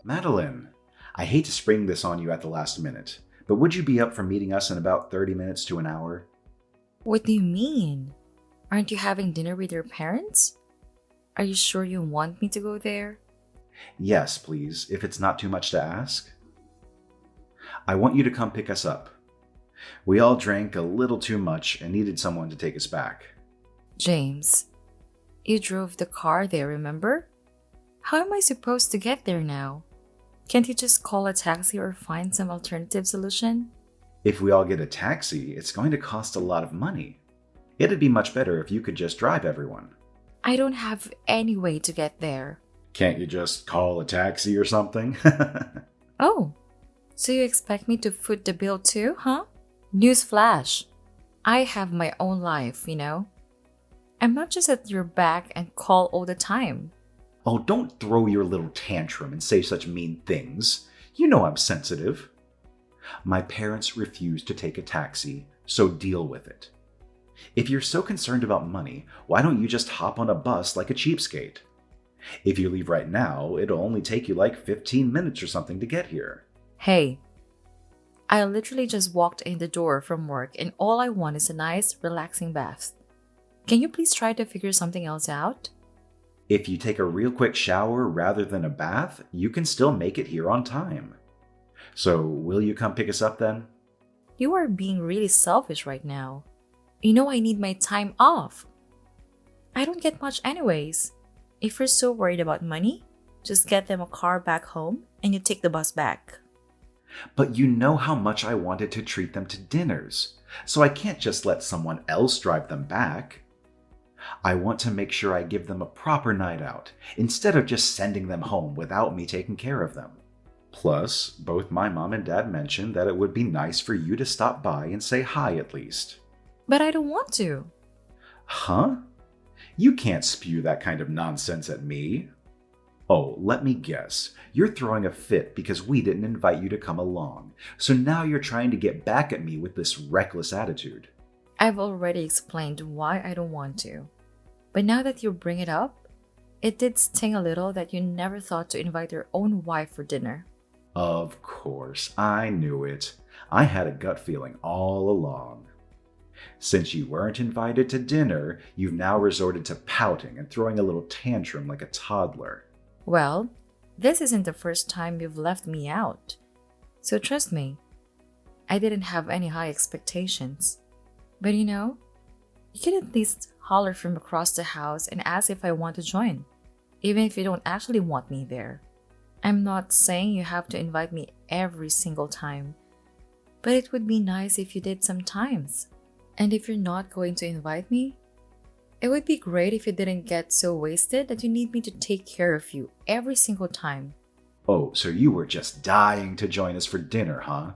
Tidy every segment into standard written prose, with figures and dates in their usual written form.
Madeline, I hate to spring this on you at the last minute, but would you be up for meeting us in about 30 minutes to an hour? What do you mean? Aren't you having dinner with your parents? Are you sure you want me to go there? Yes, please, if it's not too much to ask. I want you to come pick us up. We all drank a little too much and needed someone to take us back. James, you drove the car there, remember? How am I supposed to get there now? Can't you just call a taxi or find some alternative solution? If we all get a taxi, it's going to cost a lot of money. It'd be much better if you could just drive everyone. I don't have any way to get there. Can't you just call a taxi or something? Oh, so you expect me to foot the bill too, huh? Newsflash. I have my own life, you know? I'm not just at your back and call all the time. Oh, don't throw your little tantrum and say such mean things. You know I'm sensitive. My parents refused to take a taxi, so deal with it. If you're so concerned about money, why don't you just hop on a bus like a cheapskate? If you leave right now, it'll only take you like 15 minutes or something to get here. Hey, I literally just walked in the door from work and all I want is a nice, relaxing bath. Can you please try to figure something else out? If you take a real quick shower rather than a bath, you can still make it here on time. So, will you come pick us up then? You are being really selfish right now. You know I need my time off. I don't get much anyways. If you're so worried about money, just get them a car back home and you take the bus back. But you know how much I wanted to treat them to dinners, so I can't just let someone else drive them back. I want to make sure I give them a proper night out, instead of just sending them home without me taking care of them. Plus, both my mom and dad mentioned that it would be nice for you to stop by and say hi at least. But I don't want to. Huh? You can't spew that kind of nonsense at me. Oh, let me guess. You're throwing a fit because we didn't invite you to come along, so now you're trying to get back at me with this reckless attitude. I've already explained why I don't want to. But now that you bring it up, it did sting a little that you never thought to invite your own wife for dinner. Of course, I knew it. I had a gut feeling all along. Since you weren't invited to dinner, you've now resorted to pouting and throwing a little tantrum like a toddler. Well, this isn't the first time you've left me out. So trust me, I didn't have any high expectations. But you know, you can at least holler from across the house and ask if I want to join, even if you don't actually want me there. I'm not saying you have to invite me every single time, but it would be nice if you did sometimes. And if you're not going to invite me, it would be great if you didn't get so wasted that you need me to take care of you every single time. Oh, so you were just dying to join us for dinner, huh?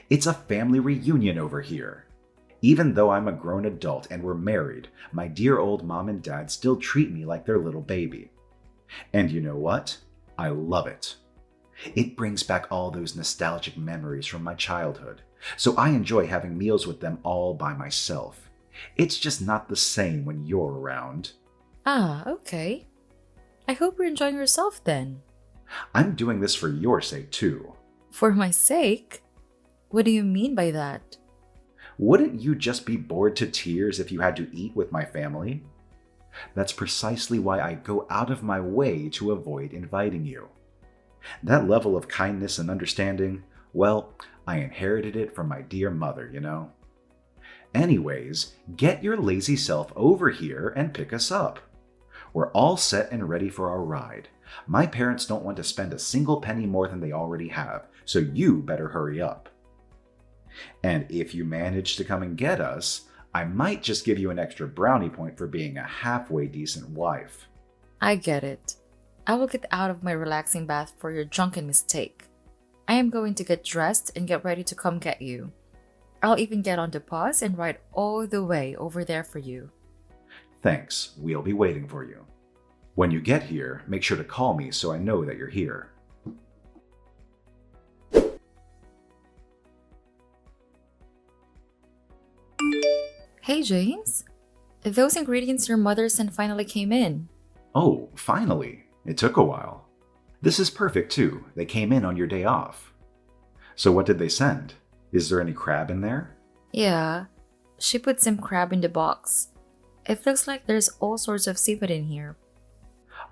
It's a family reunion over here. Even though I'm a grown adult and we're married, my dear old mom and dad still treat me like their little baby. And you know what? I love it. It brings back all those nostalgic memories from my childhood, so I enjoy having meals with them all by myself. It's just not the same when you're around. Ah, okay. I hope you're enjoying yourself then. I'm doing this for your sake too. For my sake? What do you mean by that? Wouldn't you just be bored to tears if you had to eat with my family? That's precisely why I go out of my way to avoid inviting you. That level of kindness and understanding, well, I inherited it from my dear mother, you know. Anyways, get your lazy self over here and pick us up. We're all set and ready for our ride. My parents don't want to spend a single penny more than they already have, so you better hurry up. And if you manage to come and get us, I might just give you an extra brownie point for being a halfway decent wife. I get it. I will get out of my relaxing bath for your drunken mistake. I am going to get dressed and get ready to come get you. I'll even get on the bus and ride all the way over there for you. Thanks, we'll be waiting for you. When you get here, make sure to call me so I know that you're here. Hey James, those ingredients your mother sent finally came in. Oh, finally. It took a while. This is perfect too. They came in on your day off. So what did they send? Is there any crab in there? Yeah, she put some crab in the box. It looks like there's all sorts of seafood in here.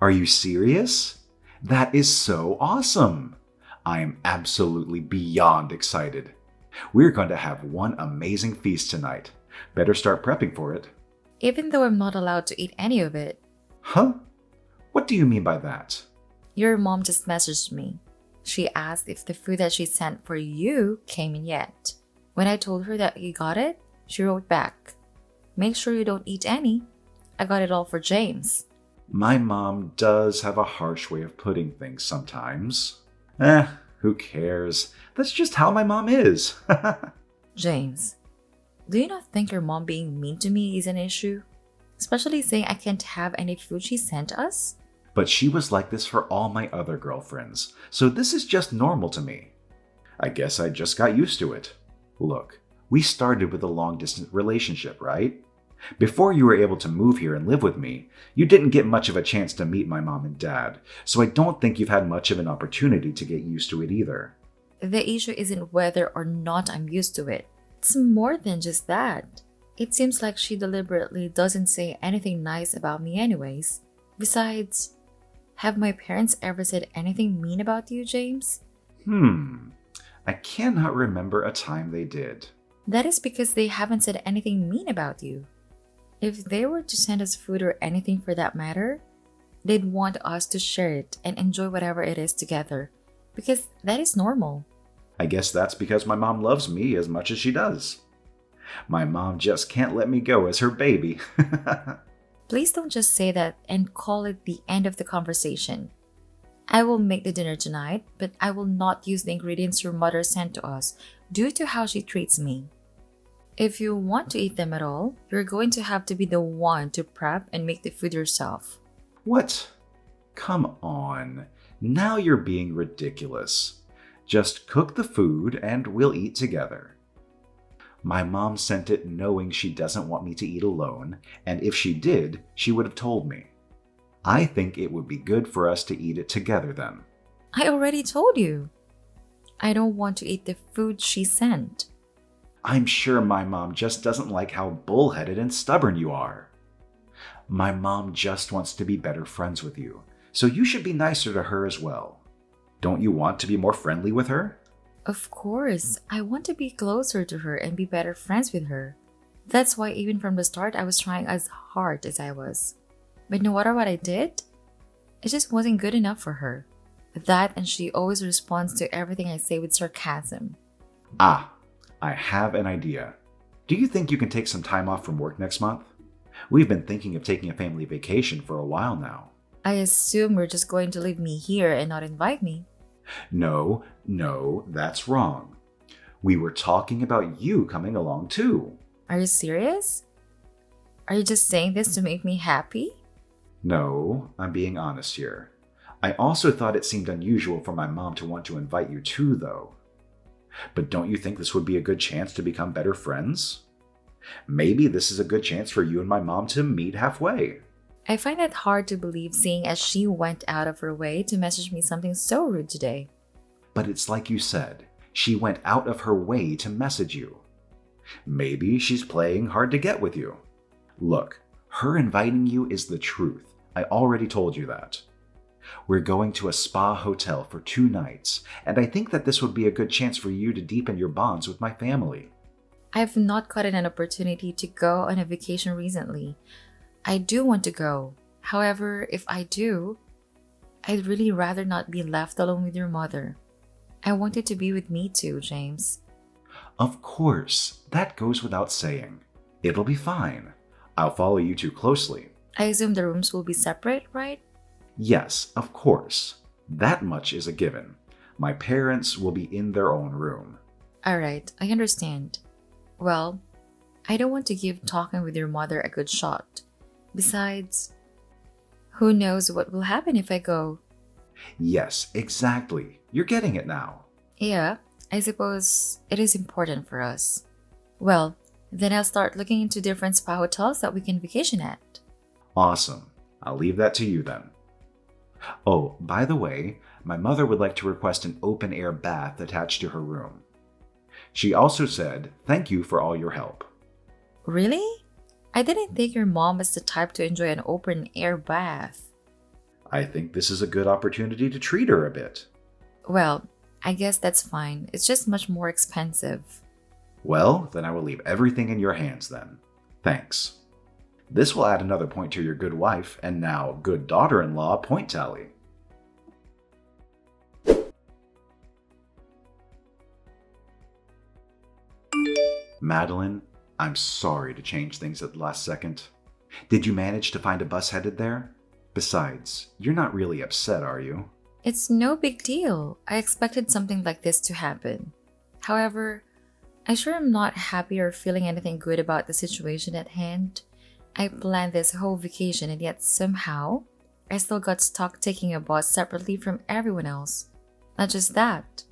Are you serious? That is so awesome! I am absolutely beyond excited. We're going to have one amazing feast tonight. Better start prepping for it. Even though I'm not allowed to eat any of it. Huh? What do you mean by that? Your mom just messaged me. She asked if the food that she sent for you came in yet. When I told her that you got it, she wrote back, "Make sure you don't eat any. I got it all for James." My mom does have a harsh way of putting things sometimes. Who cares? That's just how my mom is. James, do you not think your mom being mean to me is an issue? Especially saying I can't have any food she sent us? But she was like this for all my other girlfriends, so this is just normal to me. I guess I just got used to it. Look, we started with a long-distance relationship, right? Before you were able to move here and live with me, you didn't get much of a chance to meet my mom and dad, so I don't think you've had much of an opportunity to get used to it either. The issue isn't whether or not I'm used to it. It's more than just that. It seems like she deliberately doesn't say anything nice about me anyways. Besides, have my parents ever said anything mean about you, James? I cannot remember a time they did. That is because they haven't said anything mean about you. If they were to send us food or anything for that matter, they'd want us to share it and enjoy whatever it is together, because that is normal. I guess that's because my mom loves me as much as she does. My mom just can't let me go as her baby. Please don't just say that and call it the end of the conversation. I will make the dinner tonight, but I will not use the ingredients your mother sent to us due to how she treats me. If you want to eat them at all, you're going to have to be the one to prep and make the food yourself. What? Come on. Now you're being ridiculous. Just cook the food and we'll eat together. My mom sent it knowing she doesn't want me to eat alone, and if she did, she would have told me. I think it would be good for us to eat it together then. I already told you. I don't want to eat the food she sent. I'm sure my mom just doesn't like how bullheaded and stubborn you are. My mom just wants to be better friends with you, so you should be nicer to her as well. Don't you want to be more friendly with her? Of course, I want to be closer to her and be better friends with her. That's why even from the start I was trying as hard as I was. But no matter what I did, it just wasn't good enough for her. That, and she always responds to everything I say with sarcasm. I have an idea. Do you think you can take some time off from work next month? We've been thinking of taking a family vacation for a while now. I assume you're just going to leave me here and not invite me. No, that's wrong. We were talking about you coming along too. Are you serious? Are you just saying this to make me happy? No, I'm being honest here. I also thought it seemed unusual for my mom to want to invite you too, though. But don't you think this would be a good chance to become better friends? Maybe this is a good chance for you and my mom to meet halfway. I find it hard to believe, seeing as she went out of her way to message me something so rude today. But it's like you said, she went out of her way to message you. Maybe she's playing hard to get with you. Look, her inviting you is the truth. I already told you that. We're going to a spa hotel for 2 nights, and I think that this would be a good chance for you to deepen your bonds with my family. I've not gotten an opportunity to go on a vacation recently. I do want to go. However, if I do, I'd really rather not be left alone with your mother. I want you to be with me too, James. Of course, that goes without saying. It'll be fine. I'll follow you two closely. I assume the rooms will be separate, right? Yes, of course. That much is a given. My parents will be in their own room. Alright, I understand. Well, I don't want to give talking with your mother a good shot. Besides, who knows what will happen if I go? Yes, exactly. You're getting it now. Yeah, I suppose it is important for us. Well, then I'll start looking into different spa hotels that we can vacation at. Awesome. I'll leave that to you then. Oh, by the way, my mother would like to request an open-air bath attached to her room. She also said, thank you for all your help. Really? I didn't think your mom was the type to enjoy an open air bath. I think this is a good opportunity to treat her a bit. Well, I guess that's fine. It's just much more expensive. Well, then I will leave everything in your hands then. Thanks. This will add another point to your good wife and now good daughter-in-law point tally. Madeline, I'm sorry to change things at the last second. Did you manage to find a bus headed there? Besides, you're not really upset, are you? It's no big deal. I expected something like this to happen. However, I sure am not happy or feeling anything good about the situation at hand. I planned this whole vacation and yet somehow, I still got stuck taking a bus separately from everyone else. Not just that,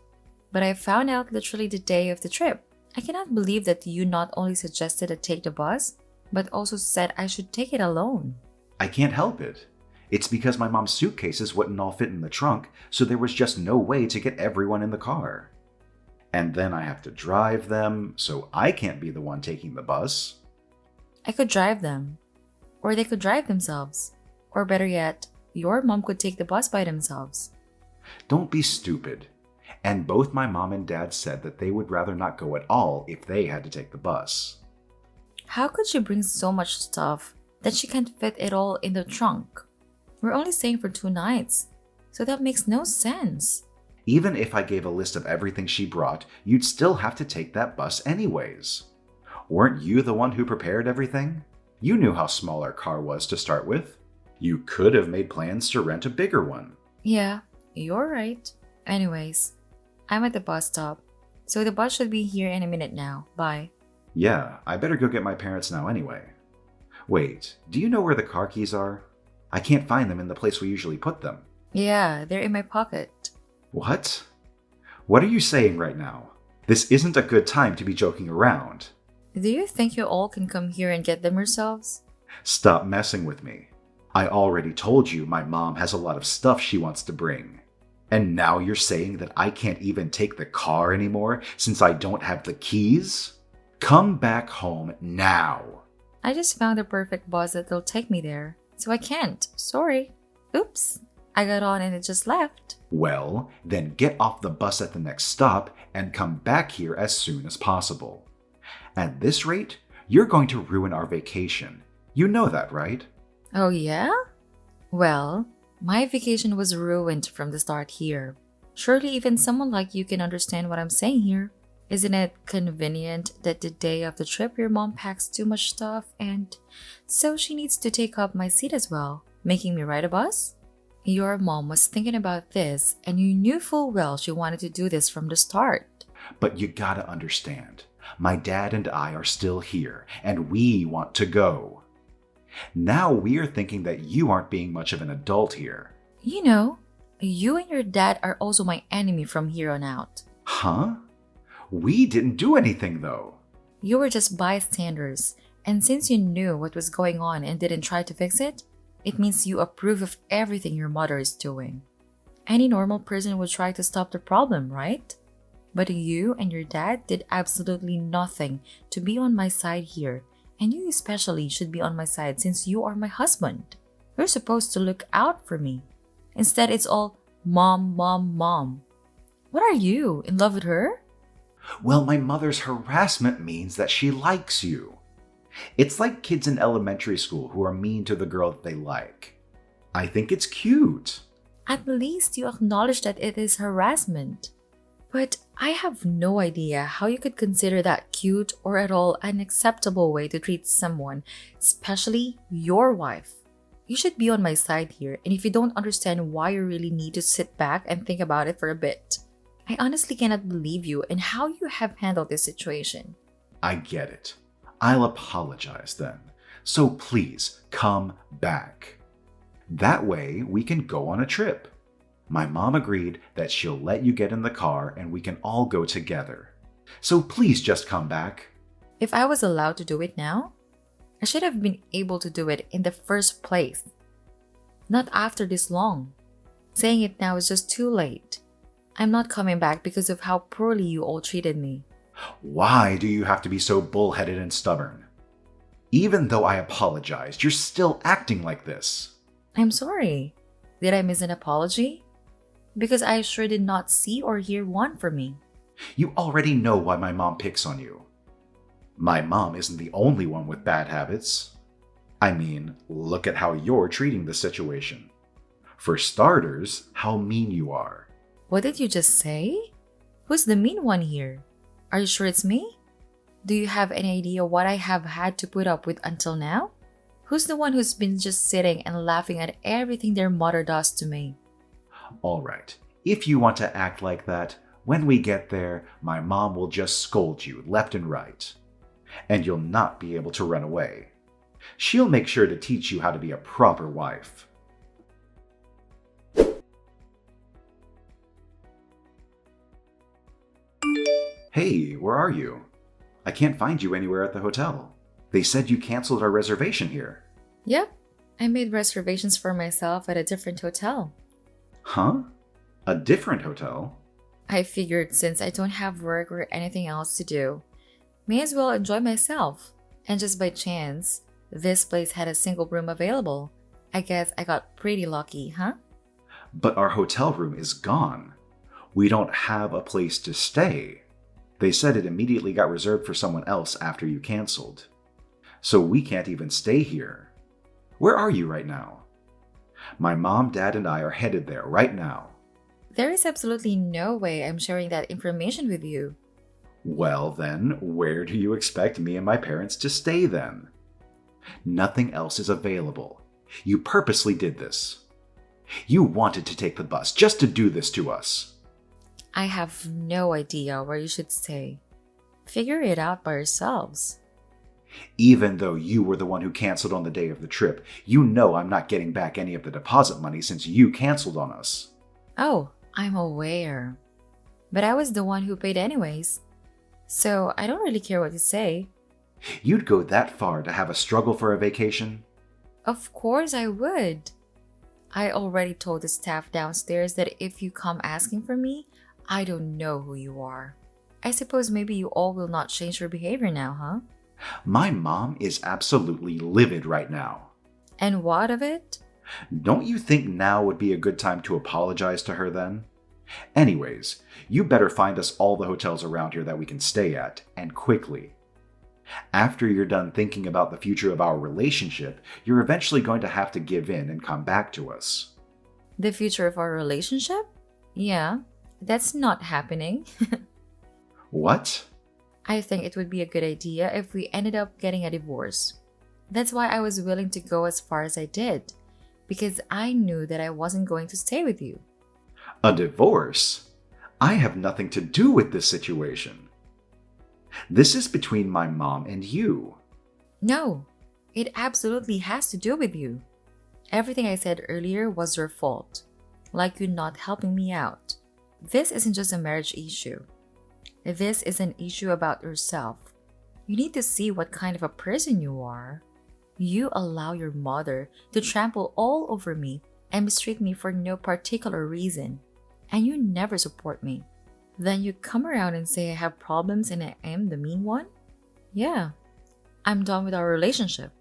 but I found out literally the day of the trip. I cannot believe that you not only suggested I take the bus, but also said I should take it alone. I can't help it. It's because my mom's suitcases wouldn't all fit in the trunk, so there was just no way to get everyone in the car. And then I have to drive them, so I can't be the one taking the bus. I could drive them, or they could drive themselves, or better yet, your mom could take the bus by themselves. Don't be stupid. And both my mom and dad said that they would rather not go at all if they had to take the bus. How could she bring so much stuff that she can't fit it all in the trunk? We're only staying for 2 nights, so that makes no sense. Even if I gave a list of everything she brought, you'd still have to take that bus anyways. Weren't you the one who prepared everything? You knew how small our car was to start with. You could have made plans to rent a bigger one. Yeah, you're right. Anyways, I'm at the bus stop, so the bus should be here in a minute now. Bye. Yeah, I better go get my parents now anyway. Wait, do you know where the car keys are? I can't find them in the place we usually put them. Yeah, they're in my pocket. What? What are you saying right now? This isn't a good time to be joking around. Do you think you all can come here and get them yourselves? Stop messing with me. I already told you my mom has a lot of stuff she wants to bring. And now you're saying that I can't even take the car anymore since I don't have the keys? Come back home now. I just found the perfect bus that'll take me there, so I can't. Sorry. Oops. I got on and it just left. Well, then get off the bus at the next stop and come back here as soon as possible. At this rate, you're going to ruin our vacation. You know that, right? Oh yeah? Well, my vacation was ruined from the start here. Surely even someone like you can understand what I'm saying here. Isn't it convenient that the day of the trip your mom packs too much stuff and so she needs to take up my seat as well, making me ride a bus? Your mom was thinking about this and you knew full well she wanted to do this from the start. But you gotta understand, my dad and I are still here and we want to go. Now we're thinking that you aren't being much of an adult here. You know, you and your dad are also my enemy from here on out. Huh? We didn't do anything though. You were just bystanders, and since you knew what was going on and didn't try to fix it, it means you approve of everything your mother is doing. Any normal person would try to stop the problem, right? But you and your dad did absolutely nothing to be on my side here, and you especially should be on my side since you are my husband. You're supposed to look out for me. Instead, it's all mom, mom, mom. What are you, in love with her? Well, my mother's harassment means that she likes you. It's like kids in elementary school who are mean to the girl that they like. I think it's cute. At least you acknowledge that it is harassment. But I have no idea how you could consider that cute or at all an acceptable way to treat someone, especially your wife. You should be on my side here, and if you don't understand why you really need to sit back and think about it for a bit. I honestly cannot believe you and how you have handled this situation. I get it. I'll apologize then. So please come back. That way we can go on a trip. My mom agreed that she'll let you get in the car and we can all go together. So please just come back. If I was allowed to do it now, I should have been able to do it in the first place. Not after this long. Saying it now is just too late. I'm not coming back because of how poorly you all treated me. Why do you have to be so bullheaded and stubborn? Even though I apologized, you're still acting like this. I'm sorry. Did I miss an apology? Because I sure did not see or hear one from me. You already know why my mom picks on you. My mom isn't the only one with bad habits. I mean, look at how you're treating the situation. For starters, how mean you are. What did you just say? Who's the mean one here? Are you sure it's me? Do you have any idea what I have had to put up with until now? Who's the one who's been just sitting and laughing at everything their mother does to me? All right, if you want to act like that, when we get there, my mom will just scold you left and right. And you'll not be able to run away. She'll make sure to teach you how to be a proper wife. Hey, where are you? I can't find you anywhere at the hotel. They said you canceled our reservation here. Yep, I made reservations for myself at a different hotel. Huh? A different hotel? I figured since I don't have work or anything else to do, may as well enjoy myself. And just by chance, this place had a single room available. I guess I got pretty lucky, huh? But our hotel room is gone. We don't have a place to stay. They said it immediately got reserved for someone else after you canceled. So we can't even stay here. Where are you right now? My mom, dad, and I are headed there right now. There is absolutely no way I'm sharing that information with you. Well then, where do you expect me and my parents to stay then? Nothing else is available. You purposely did this. You wanted to take the bus just to do this to us. I have no idea where you should stay. Figure it out by yourselves. Even though you were the one who canceled on the day of the trip, you know I'm not getting back any of the deposit money since you canceled on us. Oh, I'm aware. But I was the one who paid anyways. So I don't really care what you say. You'd go that far to have a struggle for a vacation? Of course I would. I already told the staff downstairs that if you come asking for me, I don't know who you are. I suppose maybe you all will not change your behavior now, huh? My mom is absolutely livid right now. And what of it? Don't you think now would be a good time to apologize to her then? Anyways, you better find us all the hotels around here that we can stay at, and quickly. After you're done thinking about the future of our relationship, you're eventually going to have to give in and come back to us. The future of our relationship? Yeah, that's not happening. What? I think it would be a good idea if we ended up getting a divorce. That's why I was willing to go as far as I did, because I knew that I wasn't going to stay with you. A divorce? I have nothing to do with this situation. This is between my mom and you. No, it absolutely has to do with you. Everything I said earlier was your fault, like you not helping me out. This isn't just a marriage issue. This is an issue about yourself. You need to see what kind of a person you are. You allow your mother to trample all over me and mistreat me for no particular reason, and you never support me. Then you come around and say I have problems and I am the mean one? Yeah, I'm done with our relationship.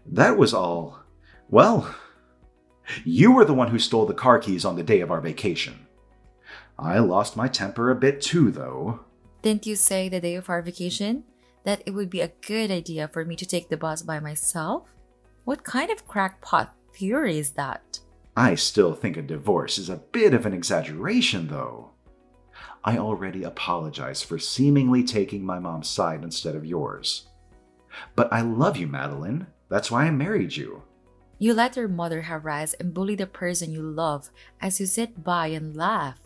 That was all. Well, you were the one who stole the car keys on the day of our vacation. I lost my temper a bit too, though. Didn't you say the day of our vacation that it would be a good idea for me to take the bus by myself? What kind of crackpot theory is that? I still think a divorce is a bit of an exaggeration, though. I already apologize for seemingly taking my mom's side instead of yours. But I love you, Madeline. That's why I married you. You let your mother harass and bully the person you love as you sit by and laugh.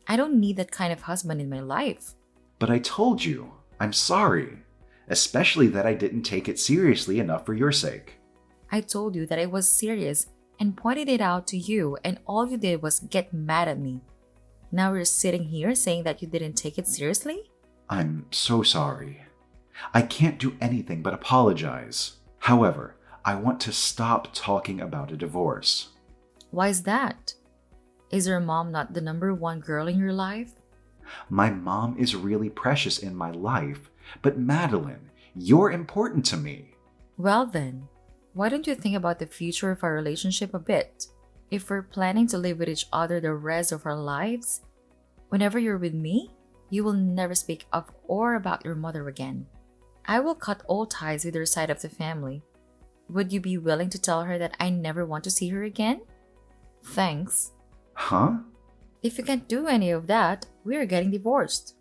I don't need that kind of husband in my life. But I told you, I'm sorry. Especially that I didn't take it seriously enough for your sake. I told you that I was serious and pointed it out to you, and all you did was get mad at me. Now you're sitting here saying that you didn't take it seriously? I'm so sorry. I can't do anything but apologize. However, I want to stop talking about a divorce. Why is that? Is your mom not the number one girl in your life? My mom is really precious in my life, but Madeline, you're important to me. Well then, why don't you think about the future of our relationship a bit? If we're planning to live with each other the rest of our lives, whenever you're with me, you will never speak of or about your mother again. I will cut all ties with your side of the family. Would you be willing to tell her that I never want to see her again? Thanks. Huh? If you can't do any of that, we are getting divorced.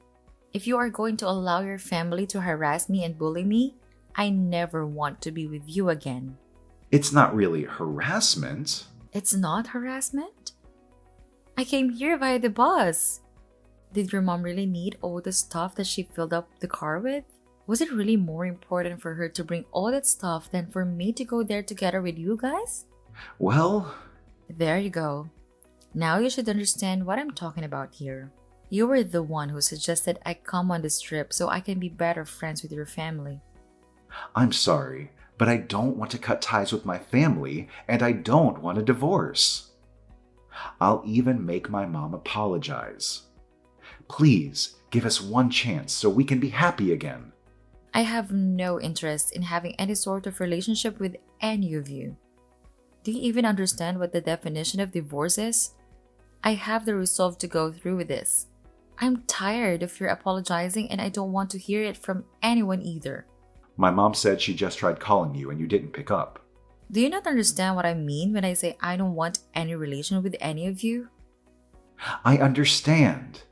If you are going to allow your family to harass me and bully me, I never want to be with you again. It's not really harassment. It's not harassment? I came here via the bus. Did your mom really need all the stuff that she filled up the car with? Was it really more important for her to bring all that stuff than for me to go there together with you guys? Well, there you go. Now you should understand what I'm talking about here. You were the one who suggested I come on this trip so I can be better friends with your family. I'm sorry, but I don't want to cut ties with my family, and I don't want a divorce. I'll even make my mom apologize. Please give us one chance so we can be happy again. I have no interest in having any sort of relationship with any of you. Do you even understand what the definition of divorce is? I have the resolve to go through with this. I'm tired of your apologizing and I don't want to hear it from anyone either. My mom said she just tried calling you and you didn't pick up. Do you not understand what I mean when I say I don't want any relation with any of you? I understand.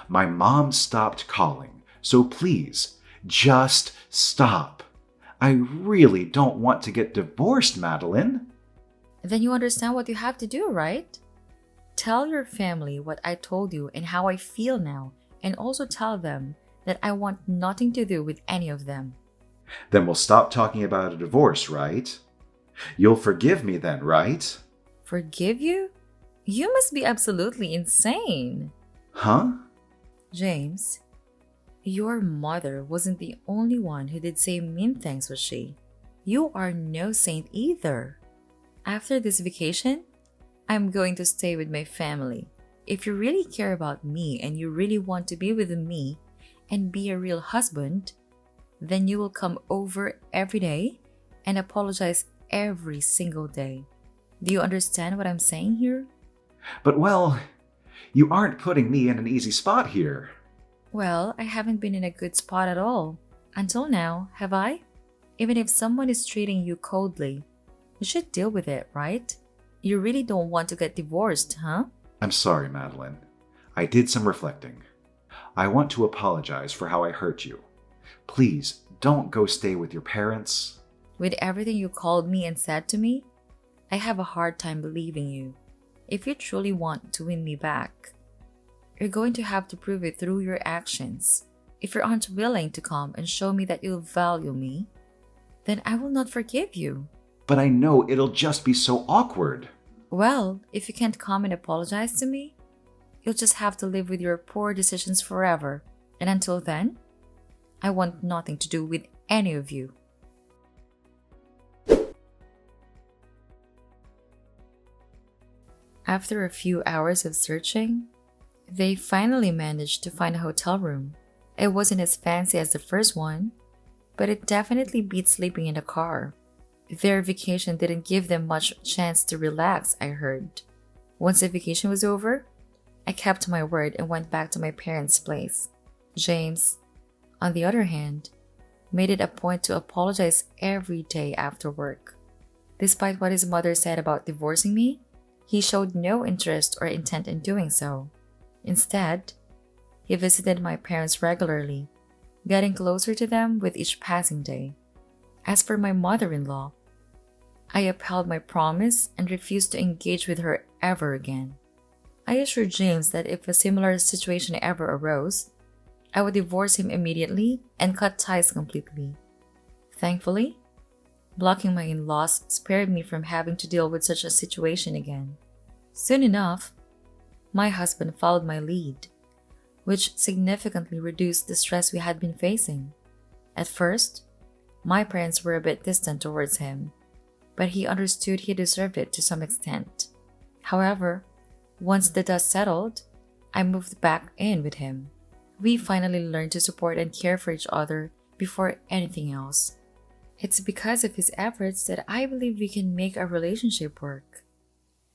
My mom stopped calling, so please, just stop. I really don't want to get divorced, Madeline. Then you understand what you have to do, right? Tell your family what I told you and how I feel now, and also tell them that I want nothing to do with any of them. Then we'll stop talking about a divorce, right? You'll forgive me then, right? Forgive you? You must be absolutely insane. Huh? James, your mother wasn't the only one who did say mean things, was she? You are no saint either. After this vacation, I'm going to stay with my family. If you really care about me and you really want to be with me and be a real husband, then you will come over every day and apologize every single day. Do you understand what I'm saying here? But well, you aren't putting me in an easy spot here. Well, I haven't been in a good spot at all. Until now, have I? Even if someone is treating you coldly, you should deal with it, right? You really don't want to get divorced, huh? I'm sorry, Madeline. I did some reflecting. I want to apologize for how I hurt you. Please, don't go stay with your parents. With everything you called me and said to me, I have a hard time believing you. If you truly want to win me back, you're going to have to prove it through your actions. If you aren't willing to come and show me that you value me, then I will not forgive you. But I know it'll just be so awkward. Well, if you can't come and apologize to me, you'll just have to live with your poor decisions forever. And until then, I want nothing to do with any of you. After a few hours of searching, they finally managed to find a hotel room. It wasn't as fancy as the first one, but it definitely beat sleeping in a car. Their vacation didn't give them much chance to relax, I heard. Once the vacation was over, I kept my word and went back to my parents' place. James, on the other hand, made it a point to apologize every day after work. Despite what his mother said about divorcing me, he showed no interest or intent in doing so. Instead, he visited my parents regularly, getting closer to them with each passing day. As for my mother-in-law, I upheld my promise and refused to engage with her ever again. I assured James that if a similar situation ever arose, I would divorce him immediately and cut ties completely. Thankfully, blocking my in-laws spared me from having to deal with such a situation again. Soon enough, my husband followed my lead, which significantly reduced the stress we had been facing. At first, my parents were a bit distant towards him, but he understood he deserved it to some extent. However, Once the dust settled, I moved back in with him. We finally learned to support and care for each other before anything else. It's because of his efforts that I believe we can make our relationship work.